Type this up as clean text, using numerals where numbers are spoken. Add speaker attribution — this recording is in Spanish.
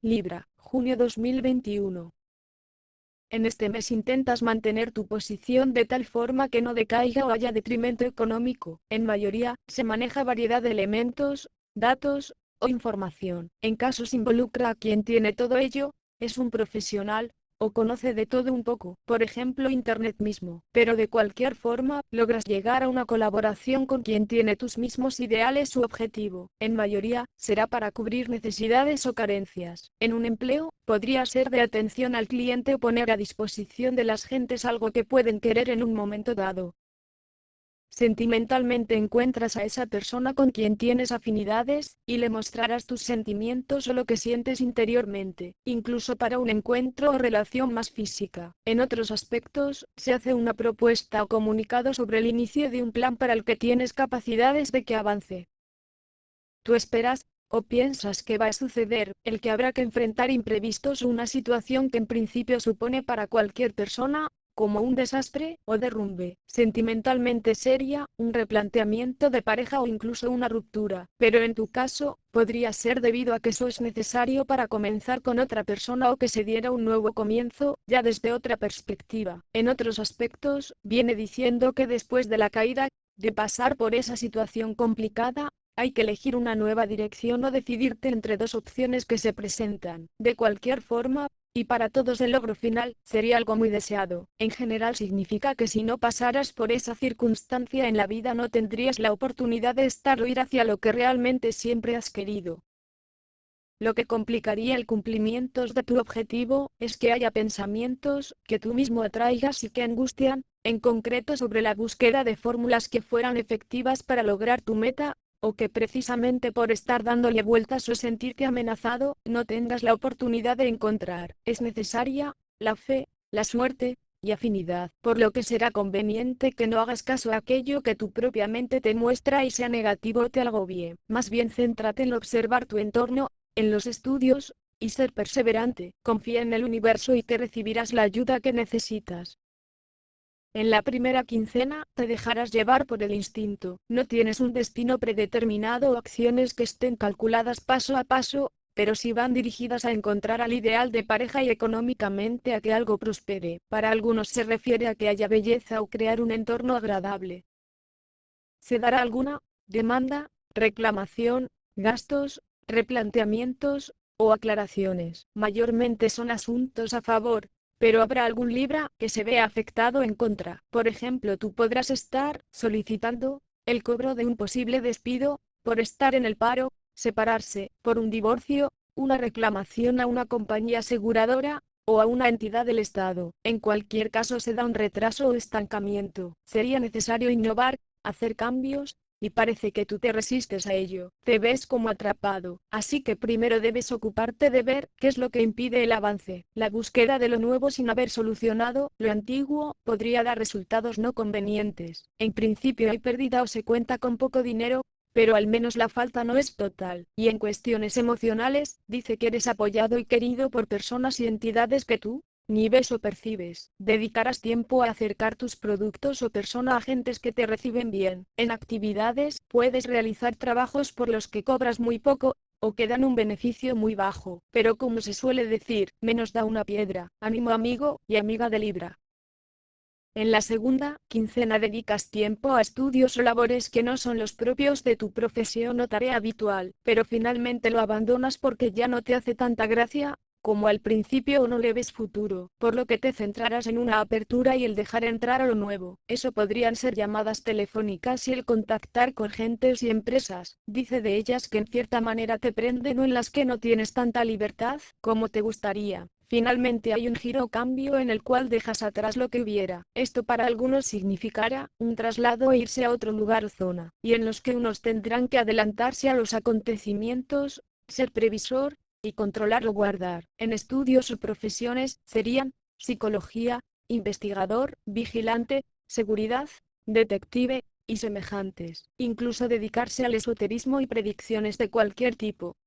Speaker 1: Libra, junio 2021. En este mes intentas mantener tu posición de tal forma que no decaiga o haya detrimento económico. En mayoría, se maneja variedad de elementos, datos o información. En casos involucra a quien tiene todo ello, es un profesional, o conoce de todo un poco, por ejemplo Internet mismo. Pero de cualquier forma, logras llegar a una colaboración con quien tiene tus mismos ideales u objetivo. En mayoría, será para cubrir necesidades o carencias. En un empleo, podría ser de atención al cliente o poner a disposición de las gentes algo que pueden querer en un momento dado. Sentimentalmente encuentras a esa persona con quien tienes afinidades, y le mostrarás tus sentimientos o lo que sientes interiormente, incluso para un encuentro o relación más física. En otros aspectos, se hace una propuesta o comunicado sobre el inicio de un plan para el que tienes capacidades de que avance. Tú esperas, o piensas que va a suceder, el que habrá que enfrentar imprevistos o una situación que en principio supone para cualquier persona, como un desastre o derrumbe, sentimentalmente seria, un replanteamiento de pareja o incluso una ruptura. Pero en tu caso, podría ser debido a que eso es necesario para comenzar con otra persona o que se diera un nuevo comienzo, ya desde otra perspectiva. En otros aspectos, viene diciendo que después de la caída, de pasar por esa situación complicada, hay que elegir una nueva dirección o decidirte entre dos opciones que se presentan. De cualquier forma, y para todos el logro final sería algo muy deseado. En general significa que si no pasaras por esa circunstancia en la vida no tendrías la oportunidad de estar o ir hacia lo que realmente siempre has querido. Lo que complicaría el cumplimiento de tu objetivo es que haya pensamientos que tú mismo atraigas y que angustian, en concreto sobre la búsqueda de fórmulas que fueran efectivas para lograr tu meta, o que precisamente por estar dándole vueltas o sentirte amenazado, no tengas la oportunidad de encontrar. Es necesaria la fe, la suerte y afinidad, por lo que será conveniente que no hagas caso a aquello que tu propia mente te muestra y sea negativo o te agobie. Más bien céntrate en observar tu entorno, en los estudios, y ser perseverante. Confía en el universo y que recibirás la ayuda que necesitas. En la primera quincena, te dejarás llevar por el instinto. No tienes un destino predeterminado o acciones que estén calculadas paso a paso, pero sí van dirigidas a encontrar al ideal de pareja y económicamente a que algo prospere. Para algunos se refiere a que haya belleza o crear un entorno agradable. Se dará alguna demanda, reclamación, gastos, replanteamientos o aclaraciones. Mayormente son asuntos a favor, pero habrá algún Libra que se vea afectado en contra. Por ejemplo, tú podrás estar solicitando el cobro de un posible despido, por estar en el paro, separarse, por un divorcio, una reclamación a una compañía aseguradora, o a una entidad del Estado. En cualquier caso se da un retraso o estancamiento. Sería necesario innovar, hacer cambios, y parece que tú te resistes a ello. Te ves como atrapado, así que primero debes ocuparte de ver qué es lo que impide el avance. La búsqueda de lo nuevo sin haber solucionado lo antiguo podría dar resultados no convenientes. En principio hay pérdida o se cuenta con poco dinero, pero al menos la falta no es total. Y en cuestiones emocionales, dice que eres apoyado y querido por personas y entidades que tú ni ves o percibes. Dedicarás tiempo a acercar tus productos o persona a gentes que te reciben bien. En actividades, puedes realizar trabajos por los que cobras muy poco, o que dan un beneficio muy bajo. Pero como se suele decir, menos da una piedra. Ánimo amigo y amiga de Libra. En la segunda quincena dedicas tiempo a estudios o labores que no son los propios de tu profesión o tarea habitual, pero finalmente lo abandonas porque ya no te hace tanta gracia como al principio o no le ves futuro, por lo que te centrarás en una apertura y el dejar entrar a lo nuevo. Eso podrían ser llamadas telefónicas y el contactar con gentes y empresas. Dice de ellas que en cierta manera te prenden o en las que no tienes tanta libertad como te gustaría. Finalmente hay un giro o cambio en el cual dejas atrás lo que hubiera. Esto para algunos significará un traslado e irse a otro lugar o zona, y en los que unos tendrán que adelantarse a los acontecimientos, ser previsor, y controlar o guardar. En estudios o profesiones serían psicología, investigador, vigilante, seguridad, detective, y semejantes. Incluso dedicarse al esoterismo y predicciones de cualquier tipo.